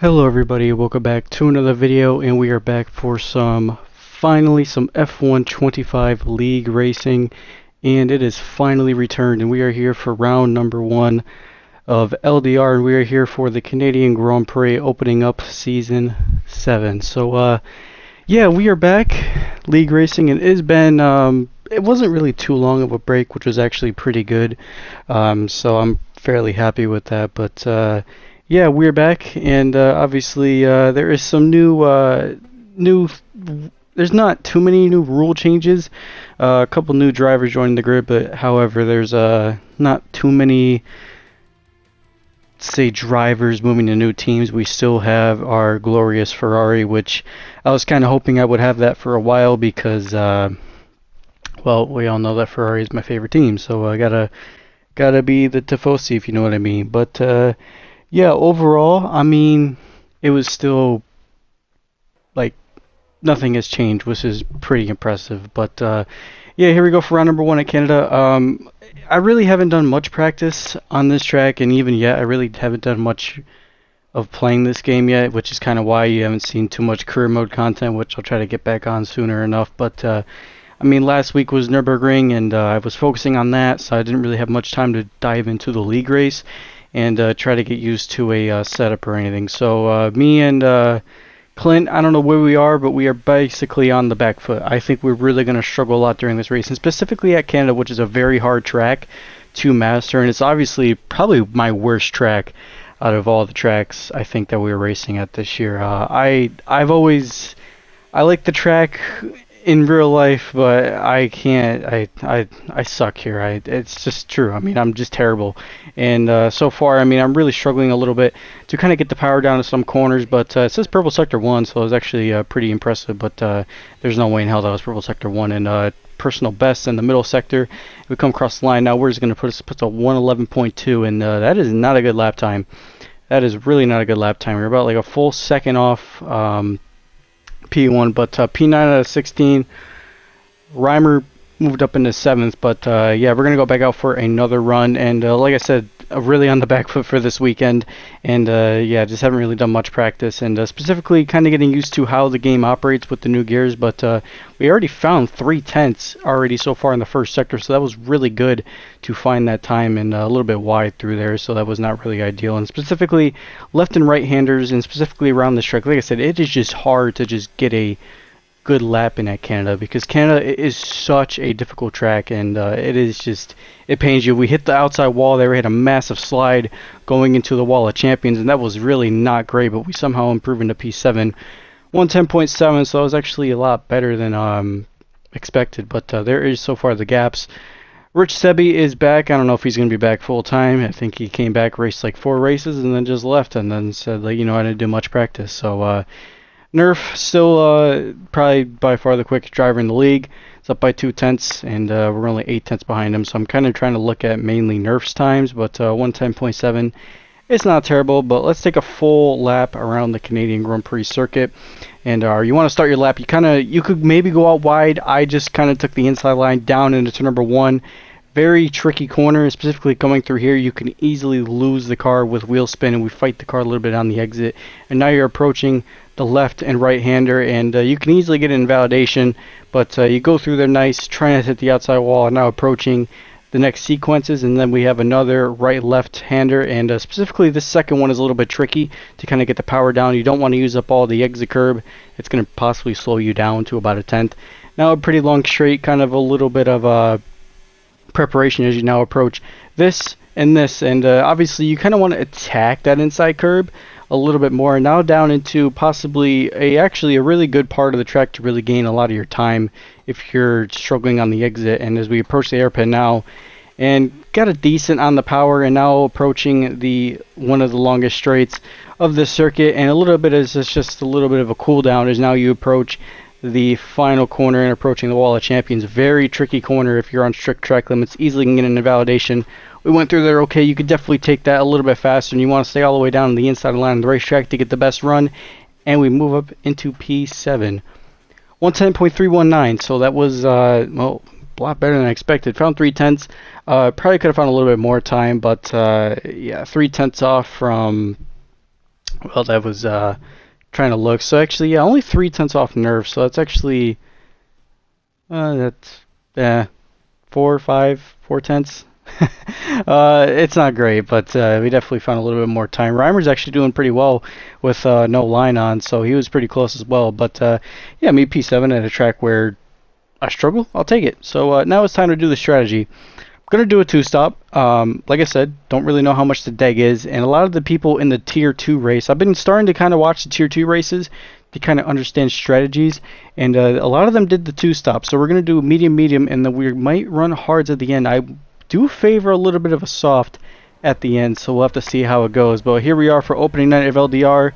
Hello everybody, welcome back to another video, and we are back for finally some F1 25 League racing, and it is finally returned, and we are here for round number 1 of LDR, and we are here for the Canadian Grand Prix opening up season 7. So yeah, we are back League racing, and it wasn't really too long of a break, which was actually pretty good, so I'm fairly happy with that, but yeah, we're back, and obviously there is some there's not too many new rule changes. A couple new drivers joining the grid, but however, there's not too many, say, drivers moving to new teams. We still have our glorious Ferrari, which I was kind of hoping I would have that for a while because, well, we all know that Ferrari is my favorite team, so I gotta be the Tifosi, if you know what I mean. But yeah, overall, I mean, it was still, like, nothing has changed, which is pretty impressive. But yeah, here we go for round number 1 at Canada. I really haven't done much practice on this track, and even yet, I really haven't done much of playing this game yet, which is kind of why you haven't seen too much career mode content, which I'll try to get back on sooner enough. But I mean, last week was Nürburgring, and I was focusing on that, so I didn't really have much time to dive into the league race and try to get used to a setup or anything. So me and Clint, I don't know where we are, but we are basically on the back foot. I think we're really going to struggle a lot during this race, and specifically at Canada, which is a very hard track to master, and it's obviously probably my worst track out of all the tracks I think that we were racing at this year. I like the track in real life, but I can't. I suck here. It's just true. I mean, I'm just terrible. And so far, I mean, I'm really struggling a little bit to kind of get the power down to some corners. But it says Purple Sector 1, so it was actually pretty impressive. But there's no way in hell that was Purple Sector 1. And personal best in the middle sector. We come across the line now. We're just going to put a 111.2, and that is not a good lap time. That is really not a good lap time. We're about like a full second off P1, but P9 out of 16. Reimer moved up into 7th, but yeah, we're going to go back out for another run, and like I said, really on the back foot for this weekend, and yeah, just haven't really done much practice, and specifically kind of getting used to how the game operates with the new gears, but we already found 3/10 already so far in the first sector, so that was really good to find that time, and a little bit wide through there, so that was not really ideal, and specifically left and right-handers, and specifically around this track, like I said, it is just hard to just get a good lap in at Canada, because Canada is such a difficult track, and it pains you. We hit the outside wall there. We had a massive slide going into the wall of champions, and that was really not great, but we somehow improved into P7 110.7, so it was actually a lot better than expected, but there is so far the gaps. Rich Sebi is back. I don't know if he's going to be back full time. I think he came back, raced like 4 races, and then just left, and then said, like, I didn't do much practice, so Nerf still probably by far the quickest driver in the league. It's up by 2/10, and we're only 8/10 behind him. So I'm kind of trying to look at mainly Nerf's times, but 110.7, it's not terrible. But let's take a full lap around the Canadian Grand Prix circuit. And you want to start your lap? You could maybe go out wide. I just kind of took the inside line down into turn number 1. Very tricky corner, specifically coming through here. You can easily lose the car with wheel spin, and we fight the car a little bit on the exit. And now you're approaching the left and right hander, and you can easily get an invalidation, but you go through there nice, trying to hit the outside wall, and now approaching the next sequences, and then we have another right left hander, and specifically this second one is a little bit tricky to kind of get the power down. You don't want to use up all the exit curb. It's going to possibly slow you down to about a 10th. Now a pretty long straight, kind of a little bit of preparation as you now approach this, and obviously you kind of want to attack that inside curb a little bit more, and now down into possibly actually a really good part of the track to really gain a lot of your time if you're struggling on the exit. And as we approach the airpin now, and got a decent on the power, and now approaching one of the longest straights of the circuit, and a little bit is just a little bit of a cool down as now you approach the final corner and approaching the wall of champions. Very tricky corner if you're on strict track limits. Easily can get an invalidation. We went through there okay. You could definitely take that a little bit faster, and you want to stay all the way down the inside line of the racetrack to get the best run. And we move up into P7. 110.319, so that was well, a lot better than I expected. Found 3/10. Probably could have found a little bit more time, but yeah, 3/10 off from Well, that was trying to look. So actually, yeah, only 3 tenths off nerf. So that's actually that's four, five, 4 tenths. It's not great, but we definitely found a little bit more time. Reimer's actually doing pretty well with no line on, so he was pretty close as well. But yeah, me P7 at a track where I struggle, I'll take it. So now it's time to do the strategy. I'm going to do a two-stop. Like I said, don't really know how much the deg is, and a lot of the people in the Tier 2 race, I've been starting to kind of watch the Tier 2 races to kind of understand strategies, and a lot of them did the two-stop. So we're going to do medium, and then we might run hards at the end. I do favor a little bit of a soft at the end, so we'll have to see how it goes. But here we are for opening night of LDR.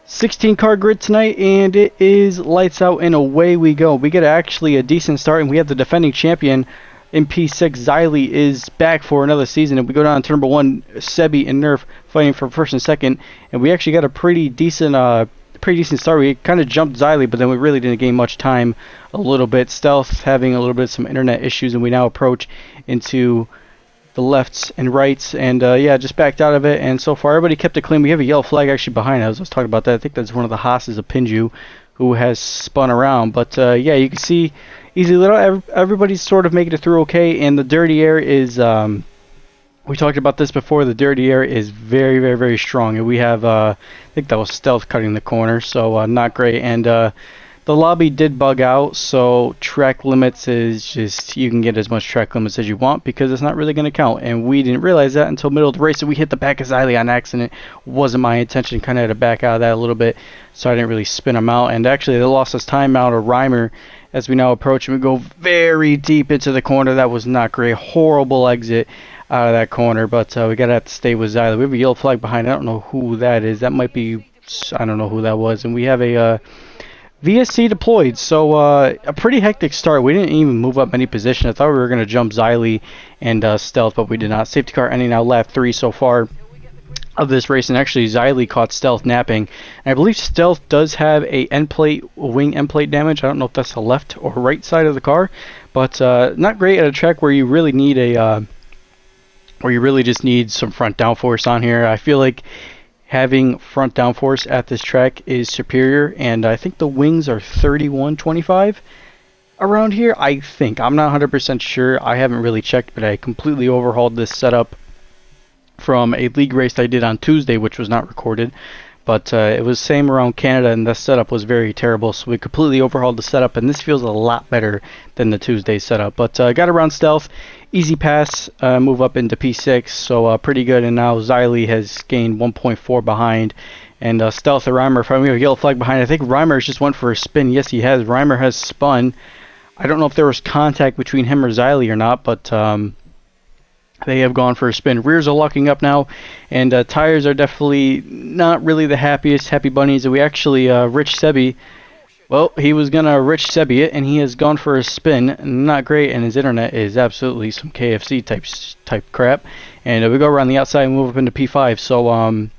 16 card grid tonight, and it is lights out and away we go. We get actually a decent start, and we have the defending champion in P6. Xylee is back for another season, and we go down to turn number 1, Sebi and Nerf fighting for first and second, and we actually got a pretty decent start. We kind of jumped Xylee, but then we really didn't gain much time. A little bit Stealth having a little bit of some internet issues, and we now approach into the lefts and rights, and yeah, just backed out of it. And so far everybody kept it clean. We have a yellow flag actually behind us. I was talking about that. I think that's one of the Haas's of Pinju who has spun around, but yeah, you can see easy little everybody's sort of making it through okay. And the dirty air is we talked about this before. The dirty air is very strong, and we have I think that was Stealth cutting the corner, so not great. And the lobby did bug out, so track limits is just, you can get as much track limits as you want because it's not really going to count. And we didn't realize that until middle of the race, and we hit the back of Xylee on accident. Wasn't my intention, kind of had to back out of that a little bit, so I didn't really spin them out. And actually, they lost us time out of Reimer as we now approach, and we go very deep into the corner. That was not great. Horrible exit out of that corner, but we got to have to stay with Xylee. We have a yellow flag behind. I don't know who that is. That might be, I don't know who that was. And we have a VSC deployed, so a pretty hectic start. We didn't even move up any position. I thought we were going to jump Xylee and Stealth, but we did not. Safety car ending now lap 3 so far of this race, and actually Xylee caught Stealth napping. And I believe Stealth does have a end plate, wing end plate damage. I don't know if that's the left or right side of the car, but not great at a track where you really need a where you really just need some front downforce on here. I feel like having front downforce at this track is superior, and I think the wings are 3125 around here. I think, I'm not 100% sure. I haven't really checked, but I completely overhauled this setup from a league race I did on Tuesday, which was not recorded, but it was same around Canada, and the setup was very terrible, so we completely overhauled the setup, and this feels a lot better than the Tuesday setup. But got around Stealth, easy pass, move up into P6, so pretty good. And now Xylee has gained 1.4 behind, and Stealth and Reimer, we have a yellow flag behind. I think Reimer just went for a spin. Yes, he has. Reimer has spun. I don't know if there was contact between him or Xylee or not, but they have gone for a spin. Rears are locking up now, and tires are definitely not really the happiest happy bunnies. And we actually, Rich Sebi, well, he was going to Rich Sebi it, and he has gone for a spin. Not great, and his internet is absolutely some KFC type crap. And we go around the outside and move up into P5. So,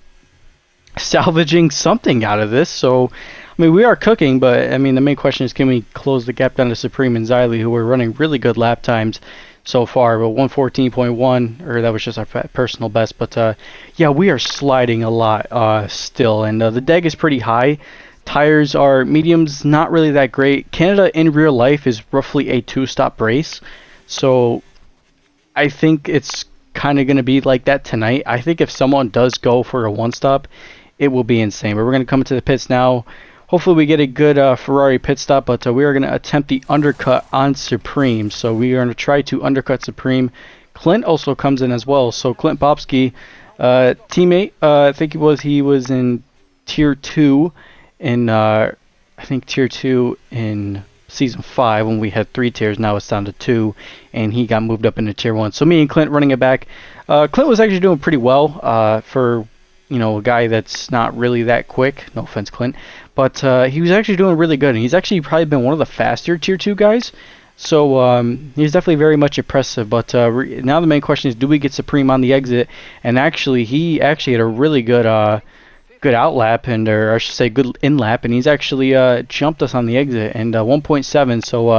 salvaging something out of this. So, I mean, we are cooking, but, I mean, the main question is, can we close the gap down to Supreme and Xylee, who are running really good lap times so far, but 114.1, or that was just our personal best. But yeah, we are sliding a lot still, and the deg is pretty high. Tires are mediums, not really that great. Canada in real life is roughly a 2-stop race, so I think it's kind of going to be like that tonight. I think if someone does go for a 1-stop, it will be insane. But we're going to come into the pits now. Hopefully we get a good Ferrari pit stop, but we are going to attempt the undercut on Supreme. So we are going to try to undercut Supreme. Clint also comes in as well. So Clint Bobsky, teammate, I think he was in Tier 2 in, I think Tier 2 in Season 5 when we had 3 tiers. Now it's down to 2, and he got moved up into Tier 1. So me and Clint running it back. Clint was actually doing pretty well for, you know, a guy that's not really that quick. No offense, Clint. But he was actually doing really good, and he's actually probably been one of the faster Tier 2 guys. So he's definitely very much impressive. But now the main question is, do we get Supreme on the exit? And actually, he actually had a really good good out lap, and or I should say good in lap, and he's actually jumped us on the exit and 1.7. So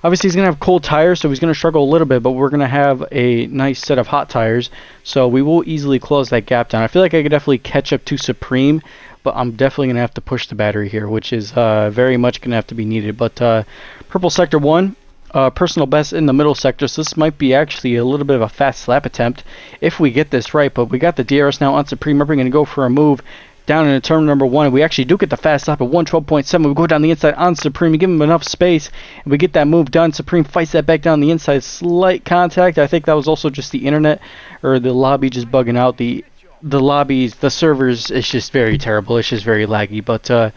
obviously he's gonna have cold tires, so he's gonna struggle a little bit, but we're gonna have a nice set of hot tires, so we will easily close that gap down. I feel like I could definitely catch up to Supreme, but I'm definitely gonna have to push the battery here, which is very much gonna have to be needed. But purple sector 1. Personal best in the middle sector, so this might be actually a little bit of a fast slap attempt if we get this right. But we got the DRS now on Supreme. We're going to go for a move down into turn number 1, and we actually do get the fast lap at 112.7. We go down the inside on Supreme, we give him enough space, and we get that move done. Supreme fights that back down the inside, slight contact. I think that was also just the internet or the lobby just bugging out. The lobbies, the servers, it's just very terrible. It's just very laggy. But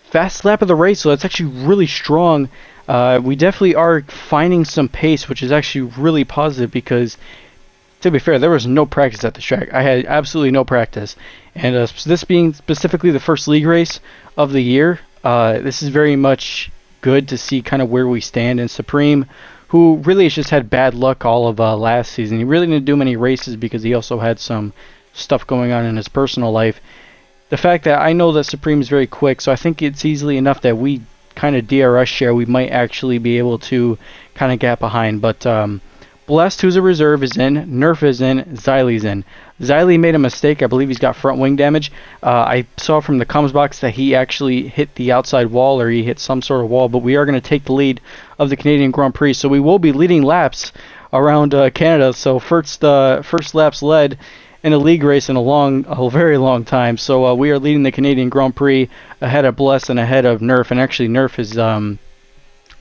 fast lap of the race, so that's actually really strong. We definitely are finding some pace, which is actually really positive because, to be fair, there was no practice at the track. I had absolutely no practice. And this being specifically the first league race of the year, this is very much good to see kind of where we stand. And Supreme, who really has just had bad luck all of last season, he really didn't do many races because he also had some stuff going on in his personal life. The fact that I know that Supreme is very quick, so I think it's easily enough that we kind of DRS share, we might actually be able to kind of gap behind. But Blessed, who's a reserve, is in. Nerf is in. Xylie's in. Xylie made a mistake. I believe he's got front wing damage. I saw from the comms box that he actually hit the outside wall, or he hit some sort of wall, but we are going to take the lead of the Canadian Grand Prix, so we will be leading laps around Canada. So first laps led in a league race in a very long time. So we are leading the Canadian Grand Prix ahead of Bless and ahead of Nerf. And actually Nerf is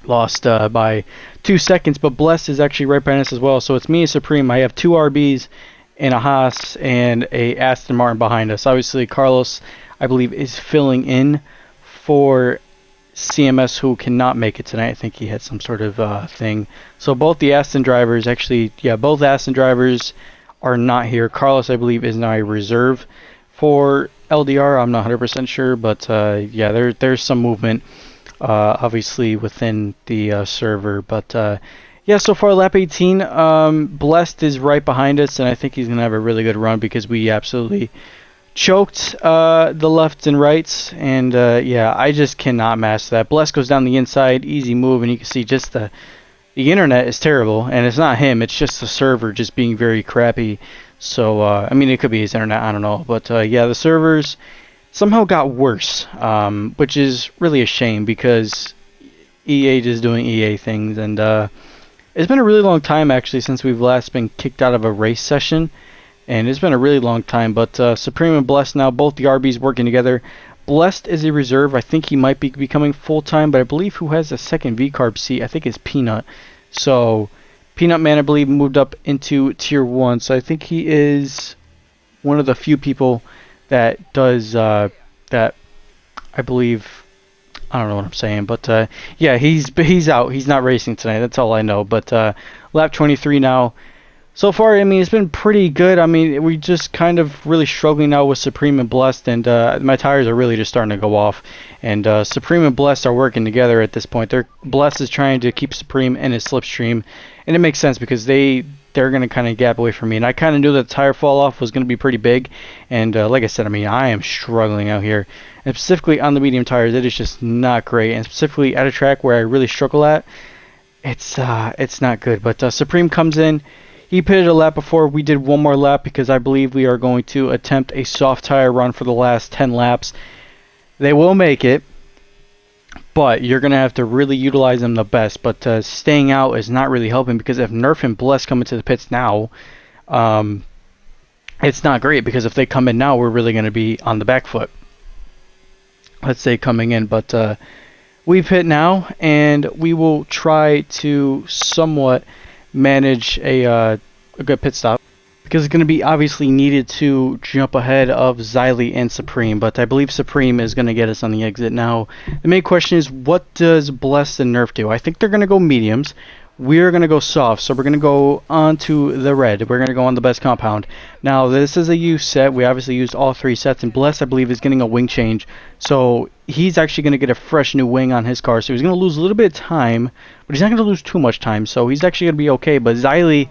lost by 2 seconds, but Bless is actually right behind us as well. So it's me and Supreme. I have 2 RBs and a Haas and a Aston Martin behind us. Obviously Carlos, I believe, is filling in for CMS, who cannot make it tonight. I think he had some sort of thing. So both the Aston drivers, both Aston drivers are not here. Carlos, I believe, is now a reserve for LDR. I'm not 100% sure, but there's some movement, obviously, within the server. But so far, lap 18, Blessed is right behind us, and I think he's going to have a really good run because we absolutely choked the lefts and rights. And I just cannot master that. Blessed goes down the inside, easy move, and you can see just the internet is terrible, and it's not him, it's just the server just being very crappy. So, it could be his internet, I don't know. But, the servers somehow got worse, which is really a shame because EA is doing EA things. And it's been a really long time, actually, since we've last been kicked out of a race session. And it's been a really long time. But Supreme and Blessed now, both the RBs working together. Blessed is a reserve. I think he might be becoming full-time, but I believe who has a second V-Carb seat, I think, is Peanut. So, Peanut Man, I believe, moved up into Tier 1. So I think he is one of the few people that does that, I believe. I don't know what I'm saying, but he's out. He's not racing tonight. That's all I know. But lap 23 now. So far, it's been pretty good. We just kind of really struggling now with Supreme and Blessed, and my tires are really just starting to go off. And Supreme and Blessed are working together at this point. Blessed is trying to keep Supreme in his slipstream, and it makes sense because they're going to kind of gap away from me. And I kind of knew that the tire fall off was going to be pretty big. And like I said, I am struggling out here. And specifically on the medium tires, it is just not great. And specifically at a track where I really struggle at, it's not good. But Supreme comes in. He pitted a lap before. We did one more lap because I believe we are going to attempt a soft tire run for the last 10 laps. They will make it, but you're going to have to really utilize them the best. But staying out is not really helping because if Nerf and Bless come into the pits now, it's not great because if they come in now, we're really going to be on the back foot. Let's say coming in, but we've hit now, and we will try to somewhat manage a good pit stop because it's going to be obviously needed to jump ahead of Xylie and Supreme, but I believe Supreme is going to get us on the exit. Now, the main question is, what does Blessed and Nerf do? I think they're going to go mediums. We're going to go soft, so we're going to go onto the red. We're going to go on the best compound. Now, this is a used set. We obviously used all 3 sets, and Bless, I believe, is getting a wing change. So he's actually going to get a fresh new wing on his car. So he's going to lose a little bit of time, but he's not going to lose too much time. So he's actually going to be okay. But Xylie,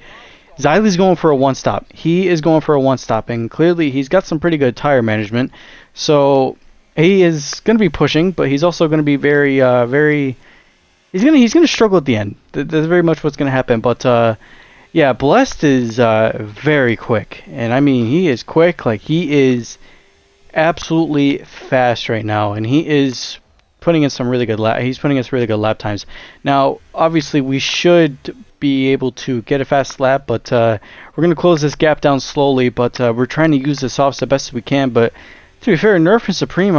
Xylie's going for a one stop. He is going for a one stop, and clearly he's got some pretty good tire management. So he is going to be pushing, but he's also going to be very. He's gonna struggle at the end. That's very much what's going to happen. But yeah, Blessed is very quick, and I mean he is quick. Like he is absolutely fast right now, and he is putting in some really good he's putting us really good lap times. Now, obviously, we should be able to get a fast lap, but we're going to close this gap down slowly. But we're trying to use the softs the best we can. But to be fair, Nerf and Supreme,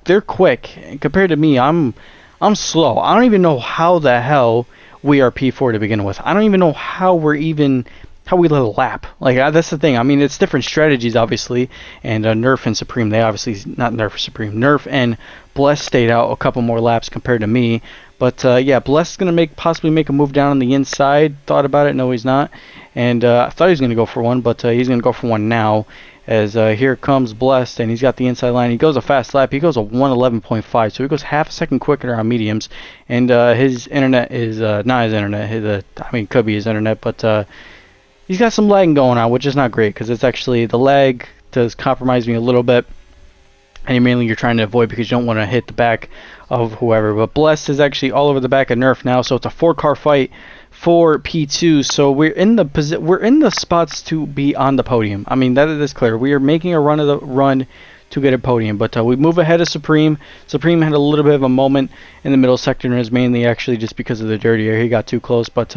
they're quick compared to me. I'm slow. I don't even know how the hell we are P4 to begin with. I don't even know how we let a lap. Like that's the thing. I mean, it's different strategies obviously, and Nerf and Supreme, they obviously not Nerf or Supreme. Nerf and Bless stayed out a couple more laps compared to me. But yeah, Bless is gonna possibly make a move down on the inside. Thought about it. No, he's not. And I thought he was gonna go for one, but he's gonna go for one now. As here comes Blessed, and he's got the inside line. He goes a fast lap. He goes a 1:11.5, so he goes half a second quicker on mediums. And his internet is not his internet. It could be his internet, but he's got some lagging going on, which is not great because it's actually the lag does compromise me a little bit. And mainly you're trying to avoid because you don't want to hit the back of whoever. But Blessed is actually all over the back of Nerf now, so it's a 4-car fight for P2, so we're in the spots to be on the podium. I mean, that is clear. We are making a run to get a podium, but we move ahead of Supreme. Supreme had a little bit of a moment in the middle sector, and it was mainly actually just because of the dirty air. He got too close, but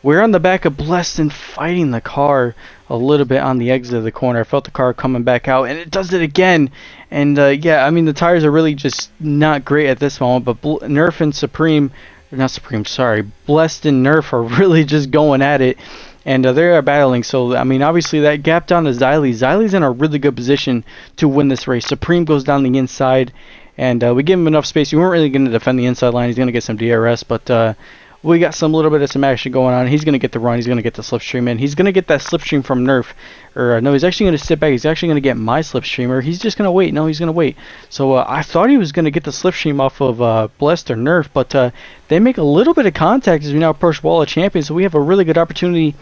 we're on the back of Blessed and fighting the car a little bit on the exit of the corner. I felt the car coming back out, and it does it again. And yeah, I mean, the tires are really just not great at this moment, but Nerf and Supreme, not Supreme, sorry, Blessed and Nerf are really just going at it, and they are battling. So I mean, obviously that gap down to Xylie. Xylie's in a really good position to win this race. Supreme goes down the inside, and we give him enough space. We weren't really going to defend the inside line. He's going to get some DRS, but we got some little bit of some action going on. He's going to get the run. He's going to get the slipstream in. He's going to get that slipstream from Nerf. Or no, he's actually going to sit back. He's actually going to get my slipstreamer. He's just going to wait. No, he's going to wait. So I thought he was going to get the slipstream off of Blessed or Nerf, but they make a little bit of contact as we now approach Wall of Champions. So we have a really good opportunity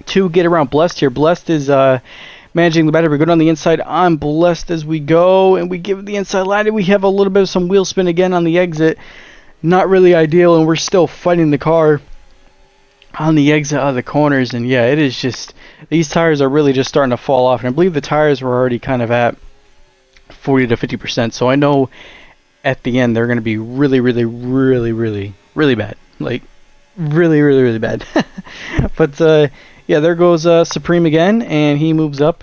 to get around Blessed here. Blessed is managing the battery. We go down the inside on Blessed as we go, and we give the inside line, and we have a little bit of some wheel spin again on the exit. Not really ideal, and we're still fighting the car on the exit out of the corners. And yeah, it is just, these tires are really just starting to fall off, and I believe the tires were already kind of at 40 to 50%, so I know at the end they're going to be really bad, like really bad. But yeah, there goes Supreme again, and he moves up,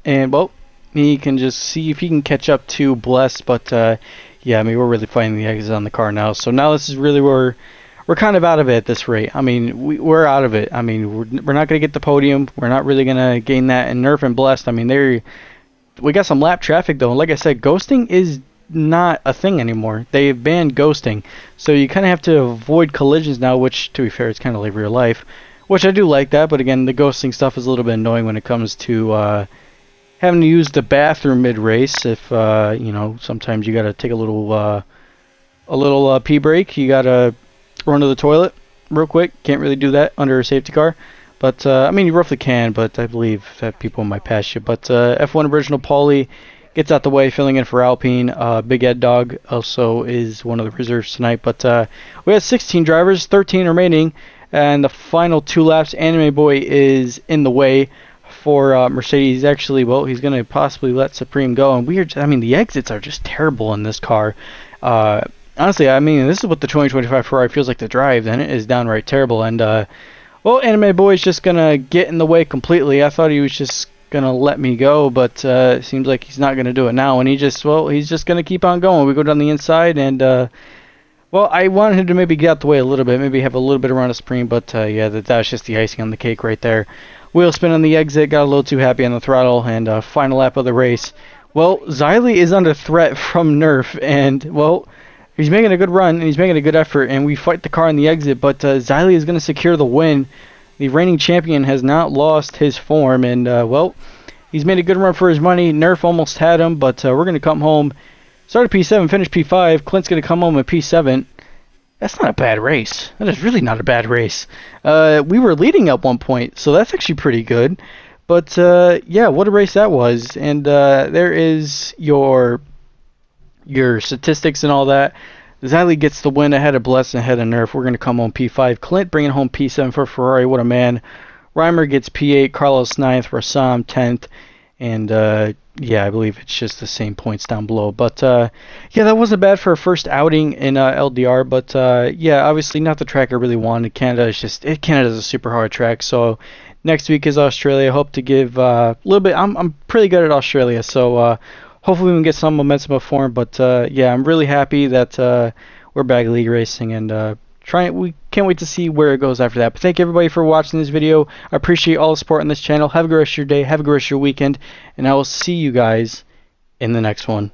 and well, he can just see if he can catch up to Bless. But yeah, I mean, we're really fighting the exits on the car now. So now this is really where we're kind of out of it at this rate. I mean, we're out of it. I mean, we're not going to get the podium. We're not really going to gain that. And Nerf and Blessed, I mean, we got some lap traffic, though. And like I said, ghosting is not a thing anymore. They've banned ghosting. So you kind of have to avoid collisions now, which, to be fair, it's kind of like real life. Which I do like that. But again, the ghosting stuff is a little bit annoying when it comes to having to use the bathroom mid-race. If you know, sometimes you gotta take a little pee break. You gotta run to the toilet real quick. Can't really do that under a safety car, but I mean, you roughly can. But I believe that people might pass you. But F1 Original Paulie gets out the way, filling in for Alpine. Big Ed Dog also is one of the reserves tonight. But we have 16 drivers, 13 remaining, and the final 2 laps. Anime Boy is in the way for Mercedes. Actually, well, he's going to possibly let Supreme go, and I mean, the exits are just terrible in this car. Honestly, I mean, this is what the 2025 Ferrari feels like to drive, then it is downright terrible. And well, Anime Boy's just going to get in the way completely. I thought he was just going to let me go, but it seems like he's not going to do it now, and he's just going to keep on going. We go down the inside, and well, I wanted him to maybe get out the way a little bit, maybe have a little bit around a Supreme, but yeah, that's just the icing on the cake right there. Wheel spin on the exit, got a little too happy on the throttle, and final lap of the race. Well, Xylie is under threat from Nerf, and well, he's making a good run, and he's making a good effort, and we fight the car on the exit, but Xylie is going to secure the win. The reigning champion has not lost his form, and well, he's made a good run for his money. Nerf almost had him, but we're going to come home. Started P7, finished P5. Clint's going to come home at P7. That's not a bad race. That is really not a bad race. We were leading at one point, so that's actually pretty good. But yeah, what a race that was. And there is your statistics and all that. Ziley gets the win ahead of Bless and ahead of Nerf. We're going to come home P5. Clint bringing home P7 for Ferrari. What a man. Reimer gets P8. Carlos 9th. Rassam 10th. And yeah, I believe it's just the same points down below. But yeah, that wasn't bad for a first outing in LDR. But yeah, obviously not the track I really wanted. Canada's a super hard track. So next week is Australia. I hope to give a little bit. I'm pretty good at Australia. So hopefully we can get some momentum of form. But yeah, I'm really happy that we're back league racing and we can't wait to see where it goes after that. But thank you everybody for watching this video. I appreciate all the support on this channel. Have a good rest of your day. Have a good rest of your weekend. And I will see you guys in the next one.